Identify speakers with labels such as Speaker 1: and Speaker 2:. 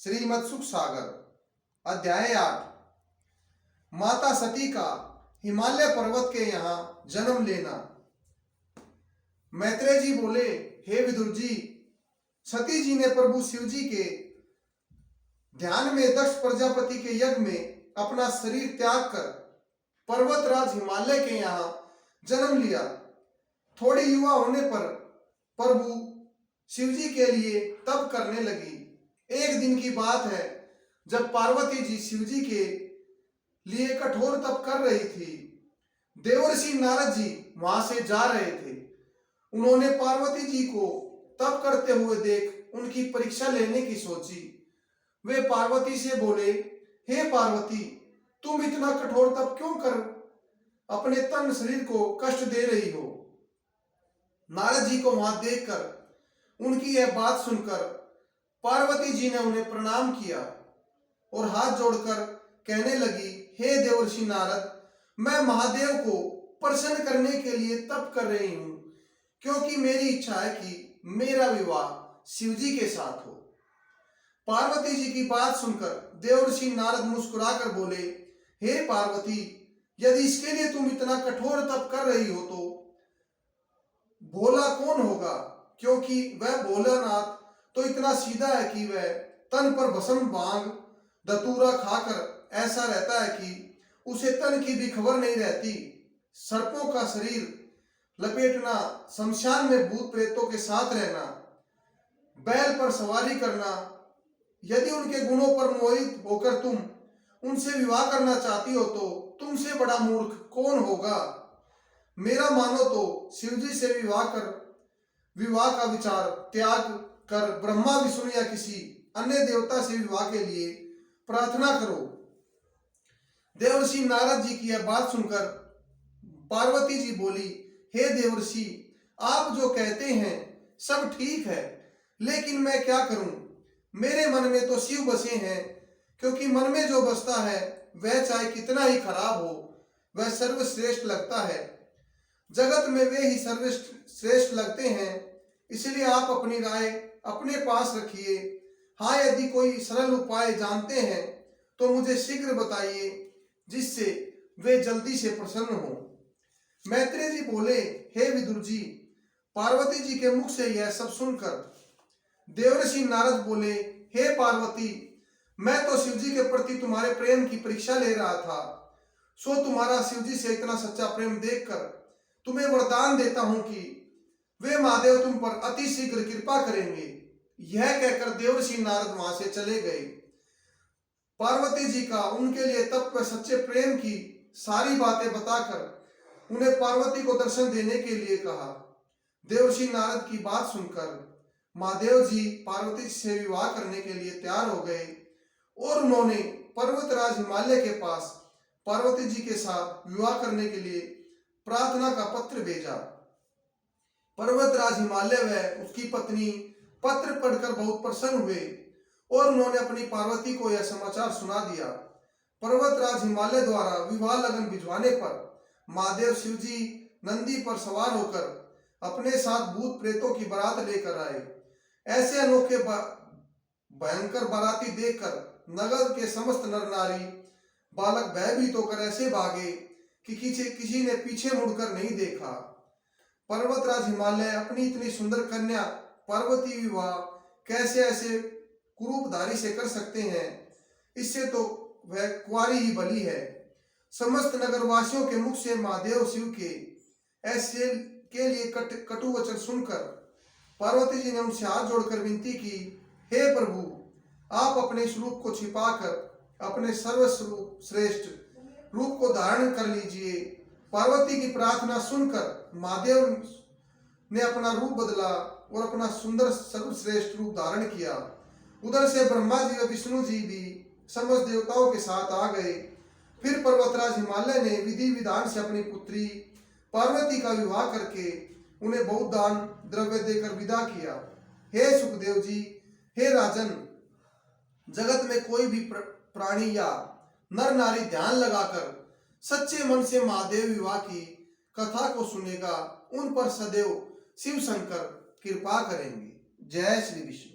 Speaker 1: श्रीमद् सुख सागर अध्याय 8। माता सती का हिमालय पर्वत के यहाँ जन्म लेना। मैत्रेय जी बोले, हे विदुर जी, सती जी ने प्रभु शिव जी के ध्यान में दक्ष प्रजापति के यज्ञ में अपना शरीर त्याग कर पर्वतराज हिमालय के यहाँ जन्म लिया। थोड़ी युवा होने पर प्रभु शिव जी के लिए तप करने लगी। एक दिन की बात है, जब पार्वती जी शिव जी के लिए कठोर तप कर रही थी। देवर्षि नारद जी वहां से जा रहे थे। उन्होंने पार्वती जी को तप करते हुए देख उनकी परीक्षा लेने की सोची। वे पार्वती से बोले, हे पार्वती, तुम इतना कठोर तप क्यों कर अपने तन शरीर को कष्ट दे रही हो? नारद जी को वहां देखकर उनकी यह बात सुनकर पार्वती जी ने उन्हें प्रणाम किया और हाथ जोड़कर कहने लगी, हे देवर्षि नारद, मैं महादेव को प्रसन्न करने के लिए तप कर रही हूं, क्योंकि मेरी इच्छा है कि मेरा विवाह शिव जी के साथ हो। पार्वती जी की बात सुनकर देवर्षि नारद मुस्कुराकर बोले, हे पार्वती, यदि इसके लिए तुम इतना कठोर तप कर रही हो तो भोला कौन होगा? क्योंकि वह भोलानाथ तो इतना सीधा है कि वह तन पर भस्म भांग धतूरा खाकर ऐसा रहता है कि उसे तन की भी खबर नहीं रहती। सर्पों का शरीर लपेटना, शमशान में भूत प्रेतों के साथ रहना, बैल पर सवारी करना, यदि उनके गुणों पर मोहित होकर तुम उनसे विवाह करना चाहती हो तो तुमसे बड़ा मूर्ख कौन होगा? मेरा मानो तो शिवजी से विवाह का विचार त्याग कर ब्रह्मा विष्णु या किसी अन्य देवता से विवाह के लिए प्रार्थना करो। देवर्षि नारद जी की यह बात सुनकर पार्वती जी बोली, हे देवर्षि, आप जो कहते हैं सब ठीक है, लेकिन मैं क्या करूं? मेरे मन में तो शिव बसे हैं, क्योंकि मन में जो बसता है वह चाहे कितना ही खराब हो, वह सर्वश्रेष्ठ लगता है। जगत में वे ही सर्वश्रेष्ठ लगते हैं, इसलिए आप अपनी राय अपने पास रखिए। हाँ, यदि कोई सरल उपाय जानते हैं तो मुझे शीघ्र बताइए, जिससे वे जल्दी से प्रसन्न हो। मैत्रेय जी बोले, हे विदुर जी, पार्वती जी के मुख से यह सब सुनकर देवर्षि नारद बोले, हे पार्वती, मैं तो शिव जी के प्रति तुम्हारे प्रेम की परीक्षा ले रहा था, सो तुम्हारा शिव जी से इतना सच्चा प्रेम देखकर तुम्हें वरदान देता हूं कि वे महादेव तुम पर अति शीघ्र कृपा करेंगे। यह कहकर देवर्षि नारद वहां से चले गए। पार्वती जी का उनके लिए तप व सच्चे प्रेम की सारी बातें बताकर उन्हें पार्वती को दर्शन देने के लिए कहा। देवर्षि नारद की बात सुनकर महादेव जी पार्वती से विवाह करने के लिए तैयार हो गए और उन्होंने पर्वतराज हिमालय के पास पार्वती जी के साथ विवाह करने के लिए प्रार्थना का पत्र भेजा। पर्वतराज हिमालय व उसकी पत्नी पत्र पढ़कर बहुत प्रसन्न हुए और उन्होंने अपनी पार्वती को यह समाचार सुना दिया। पर्वतराज हिमालय द्वारा विवाह लगन भिजवाने पर महादेव शिव जी नंदी पर सवार होकर अपने साथ भूत प्रेतों की बारात लेकर आए। ऐसे अनोखे भयंकर बाराती देखकर नगर के समस्त नर नारी बालक भयभीत होकर ऐसे भागे कि किसी ने पीछे मुड़कर नहीं देखा। पर्वतराज हिमालय अपनी इतनी सुंदर कन्या पार्वती विवाह कैसे ऐसे कुरूपधारी से कर सकते हैं? इससे तो वह कुंवारी ही भली है। समस्त नगरवासियों के मुख से महादेव शिव के ऐसे के लिए कटु वचन सुनकर पार्वती जी ने उनसे हाथ जोड़कर विनती की, हे प्रभु, आप अपने इस रूप को छिपाकर अपने सर्वश्रेष्ठ रूप को धारण कर लीजिए। पार्वती की प्रार्थना सुनकर महादेव ने अपना रूप बदला और अपना सुंदर सर्वश्रेष्ठ रूप धारण किया। उधर से ब्रह्मा जी व विष्णु जी भी समस्त देवताओं के साथ आ गए। फिर पर्वतराज हिमालय ने विधि विधान से अपनी पुत्री पार्वती का विवाह करके उन्हें बहुत दान द्रव्य देकर विदा किया। हे सुखदेव जी, हे राजन, जगत में कोई भी प्राणी या नर नारी ध्यान लगाकर सच्चे मन से महादेव विवाह की कथा को सुनेगा, उन पर सदैव शिव शंकर कृपा करेंगे। जय श्री विष्णु।